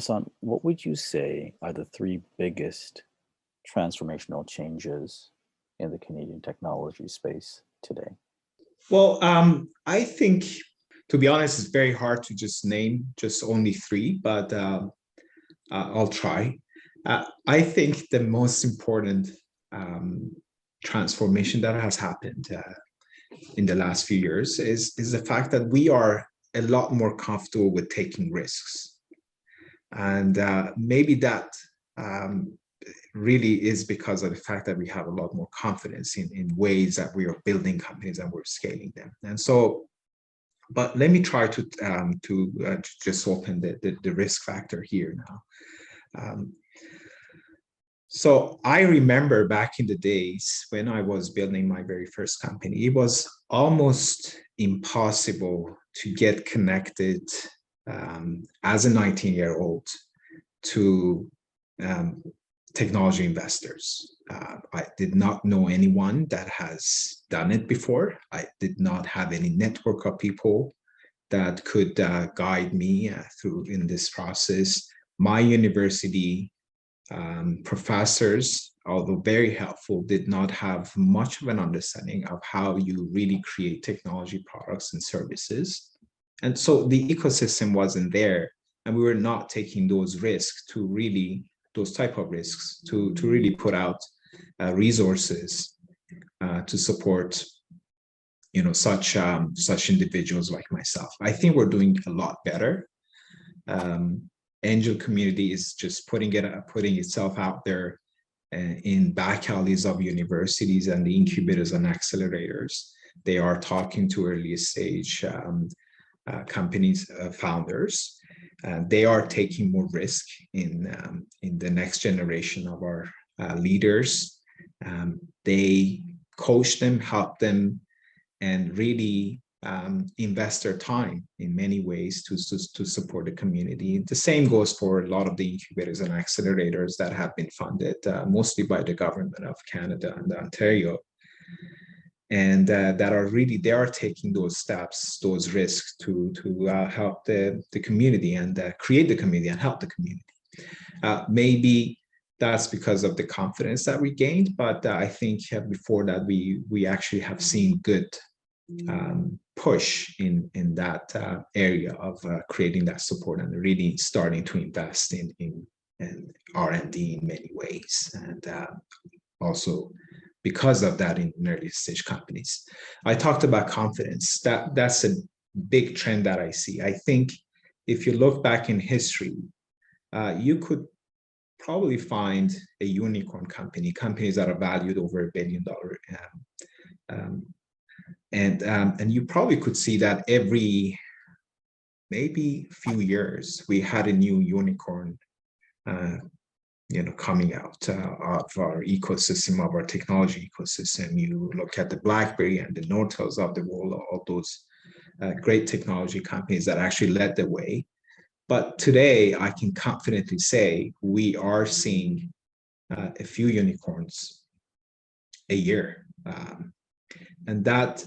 Ehsan, what would you say are the three biggest transformational changes in the Canadian technology space today? Well, I think, to be honest, it's very hard to just name just only three, but I'll try. I think the most important transformation that has happened in the last few years is the fact that we are a lot more comfortable with taking risks. And maybe that really is because of the fact that we have a lot more confidence in ways that we are building companies and we're scaling them. And so, but let me try to just open the risk factor here now. So I remember back in the days when I was building my very first company, it was almost impossible to get connected as a 19-year-old to technology investors. I did not know anyone that has done it before. I did not have any network of people that could guide me through in this process. My university professors, although very helpful, did not have much of an understanding of how you really create technology products and services. And so the ecosystem wasn't there, and we were not taking those risks to really, those type of risks to really put out resources to support, you know, such individuals like myself. I think we're doing a lot better. Angel community is just putting itself out there in back alleys of universities and the incubators and accelerators. They are talking to early stage companies, founders. They are taking more risk in the next generation of our leaders. They coach them, help them, and really invest their time in many ways to support the community. The same goes for a lot of the incubators and accelerators that have been funded mostly by the government of Canada and Ontario. And that are really, they are taking those steps, those risks to help the community and create the community and help the community. Maybe that's because of the confidence that we gained, but I think before that we actually have seen good push in that area of creating that support and really starting to invest in R&D in many ways, and also because of that in early stage companies. I talked about confidence. That's a big trend that I see. I think if you look back in history, you could probably find a unicorn company, companies that are valued over $1 billion. And you probably could see that every maybe few years, we had a new unicorn coming out of our ecosystem, of our technology ecosystem. You look at the BlackBerry and the Nortels of the world, all those great technology companies that actually led the way. But today, I can confidently say we are seeing a few unicorns a year. And that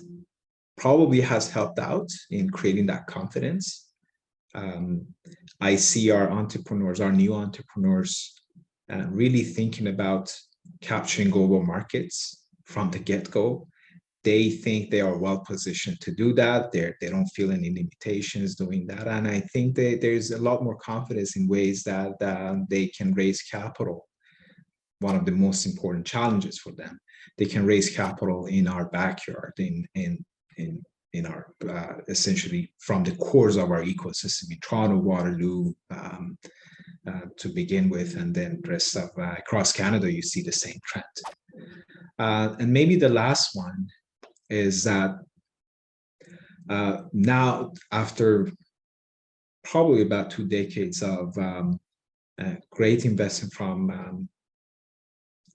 probably has helped out in creating that confidence. I see our entrepreneurs, our new entrepreneurs, really thinking about capturing global markets from the get-go. They think they are well positioned to do that. They don't feel any limitations doing that. And I think there's a lot more confidence in ways that they can raise capital. One of the most important challenges for them. They can raise capital in our backyard, in our essentially from the cores of our ecosystem in Toronto, Waterloo, to begin with, and then the rest of across Canada, you see the same trend. And maybe the last one is that now, after probably about 2 decades of great investment from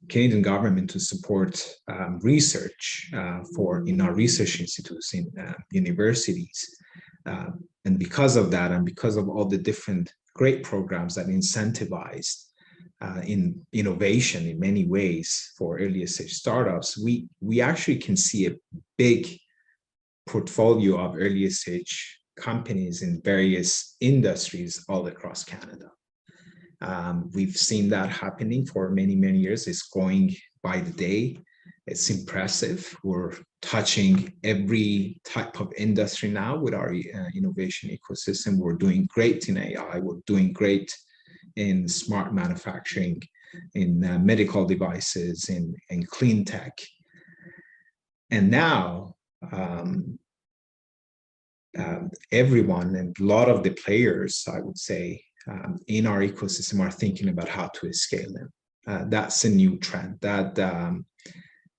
Canadian government to support research in our research institutes in universities, and because of that, and because of all the different great programs that incentivized in innovation in many ways for early stage startups, we actually can see a big portfolio of early stage companies in various industries all across Canada. We've seen that happening for many, many years. It's growing by the day. It's impressive. We're touching every type of industry now with our innovation ecosystem. We're doing great in AI. We're doing great in smart manufacturing, in medical devices, in clean tech. And now, everyone and a lot of the players, I would say, in our ecosystem are thinking about how to scale them. That's a new trend.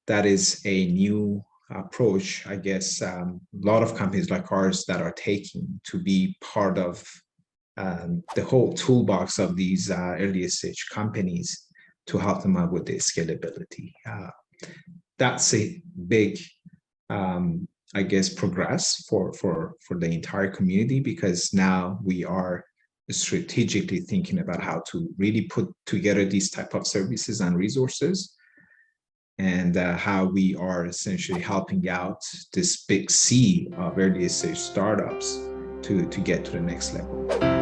That is a new approach, I guess, a lot of companies like ours that are taking to be part of the whole toolbox of these early stage companies to help them out with the scalability. That's a big, I guess, progress for the entire community, because now we are strategically thinking about how to really put together these type of services and resources, and how we are essentially helping out this big sea of early stage startups to get to the next level.